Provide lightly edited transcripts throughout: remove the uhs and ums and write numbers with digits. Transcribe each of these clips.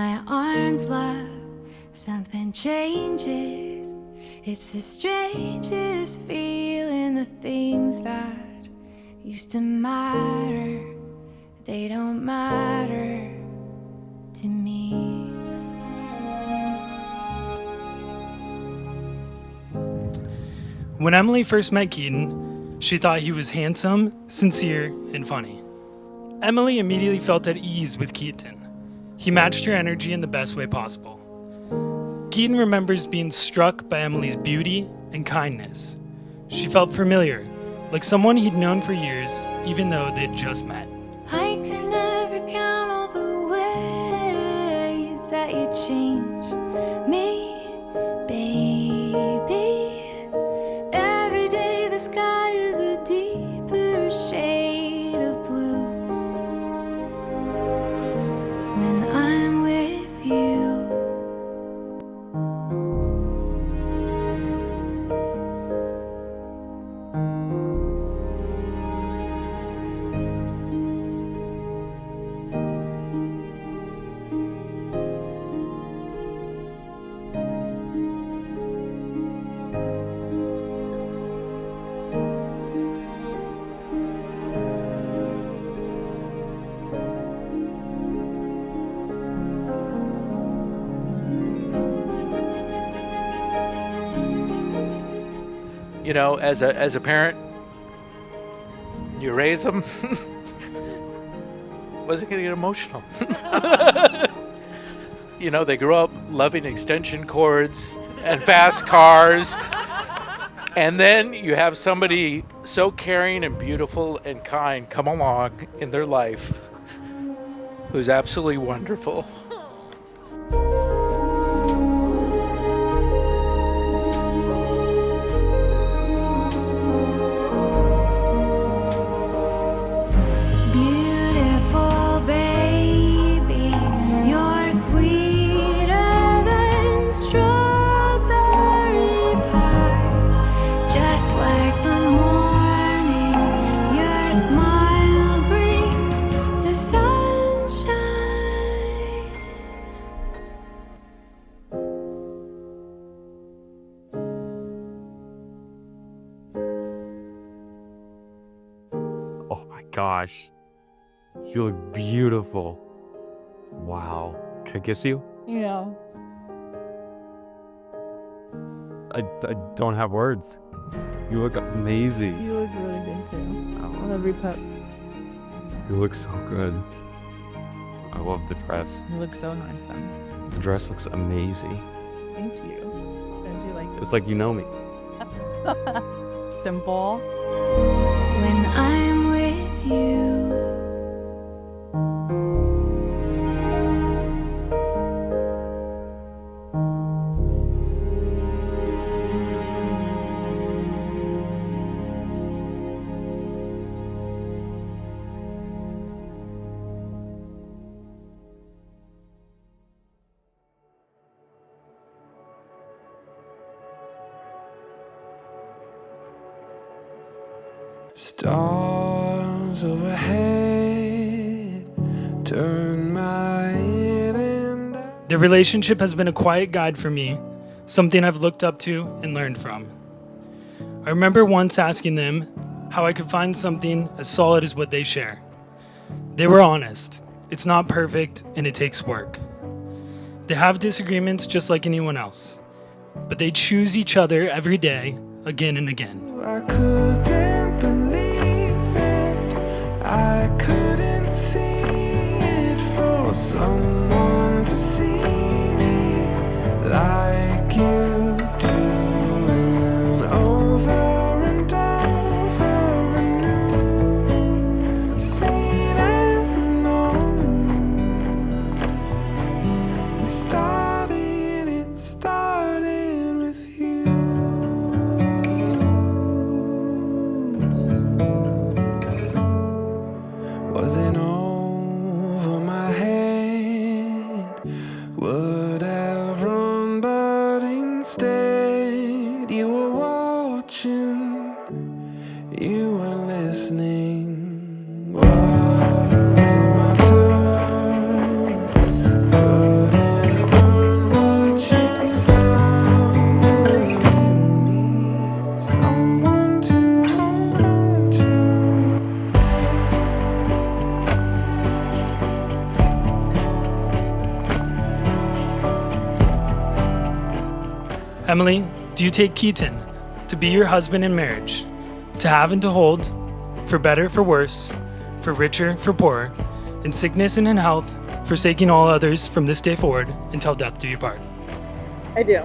my arms, love, something changes. It's the strangest feeling, the things that used to matter, they don't matter to me. When Emily first met Keaton, she thought he was handsome, sincere, and funny. Emily immediately felt at ease with Keaton. He matched her energy in the best way possible. Keaton remembers being struck by Emily's beauty and kindness. She felt familiar, like someone he'd known for years, even though they'd just met. I could never count all the ways that you change me, baby. Every day the sky is a deeper shade of blue when I'm with you. You know, as a parent, you raise them. Was it going to get emotional? You know, they grew up loving extension cords and fast cars. And then you have somebody so caring and beautiful and kind come along in their life who's absolutely wonderful. Beautiful baby, you're sweeter than strawberry pie. Just like the morning, your smile brings the sunshine. Oh my gosh. You look beautiful. Wow. Can I kiss you? Yeah. I don't have words. You look amazing. You look really good too. On every pet. You look so good. I love the dress. You look so handsome. The dress looks amazing. Thank you. Don't you like It's like you know me. simple? When I'm with you. Stars overhead turn my head and Their relationship has been a quiet guide for me, something I've looked up to and learned from. I remember once asking them how I could find something as solid as what they share. They were honest. It's not perfect and it takes work. They have disagreements just like anyone else, but they choose each other every day, again and again. I couldn't believe it. I couldn't see it for someone to see me like you do, and over and over anew, seen and known. It started with you. Wasn't over my head, would have run, but instead you were watching, you were listening. Was it my turn? Couldn't Emily, do you take Keaton to be your husband in marriage, to have and to hold, for better, for worse, for richer, for poorer, in sickness and in health, forsaking all others from this day forward until death do you part? I do.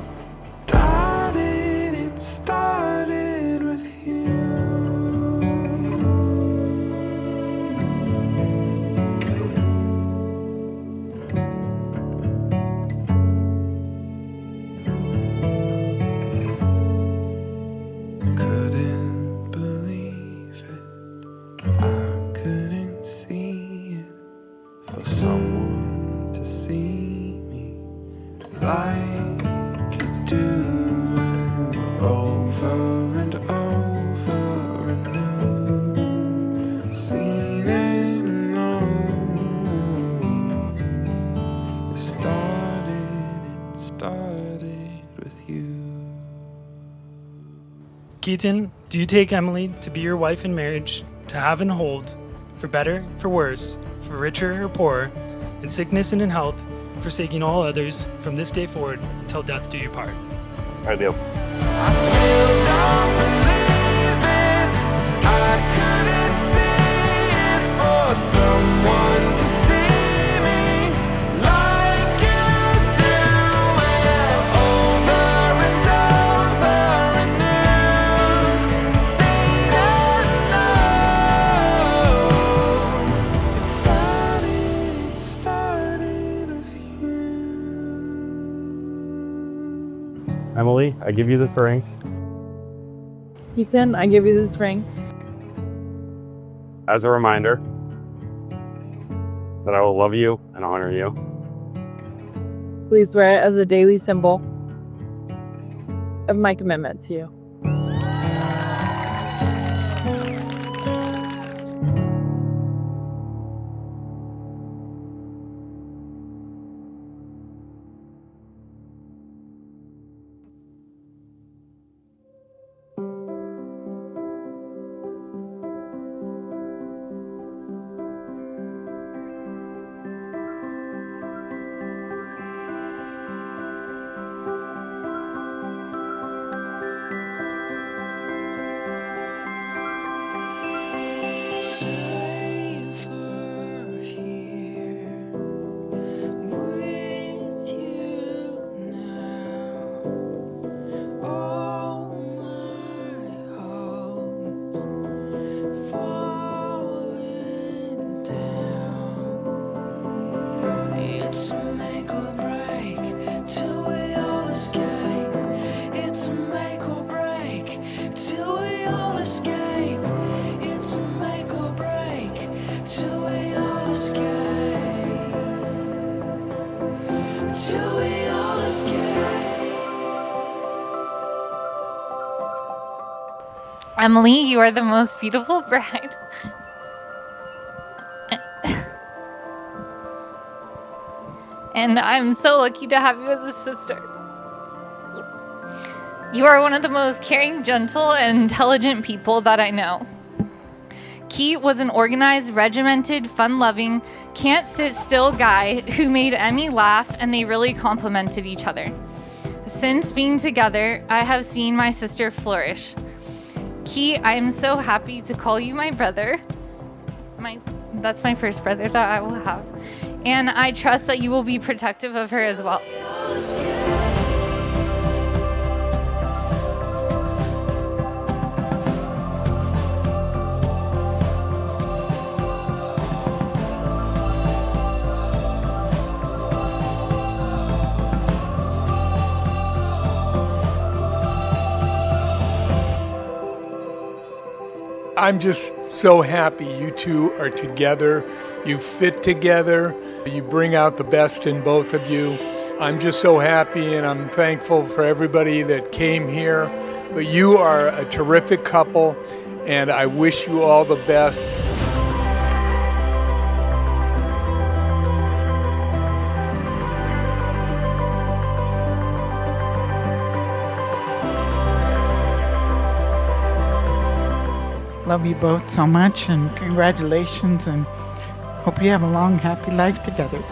It started with you. Couldn't believe it. I couldn't see it. For someone to see me like you do. Over and over anew, seen and known. It started with you. Keaton, do you take Emily to be your wife in marriage, to have and hold, for better, for worse, for richer or poorer, in sickness and in health, forsaking all others from this day forward until death do you part? I do. I still don't believe it. I couldn't see it for someone to see me like you do it over and over anew. Seen and known. It started with you. Emily, I give you this ring Keaton, I give you this ring as a reminder that I will love you and honor you. Please wear it as a daily symbol of my commitment to you. It's a make or break till we all escape. It's a make or break till we all escape. It's a make or break till we all escape. Till we all escape. Emily, you are the most beautiful bride. And I'm so lucky to have you as a sister. You are one of the most caring, gentle, and intelligent people that I know. Keith was an organized, regimented, fun-loving, can't-sit-still guy who made Emmy laugh, and they really complemented each other. Since being together, I have seen my sister flourish. Keith, I am so happy to call you my brother. That's my first brother that I will have. And I trust that you will be protective of her as well. I'm just so happy you two are together. You fit together. You bring out the best in both of you. I'm just so happy, and I'm thankful for everybody that came here. But you are a terrific couple, and I wish you all the best. Love you both so much, and congratulations, and hope you have a long, happy life together.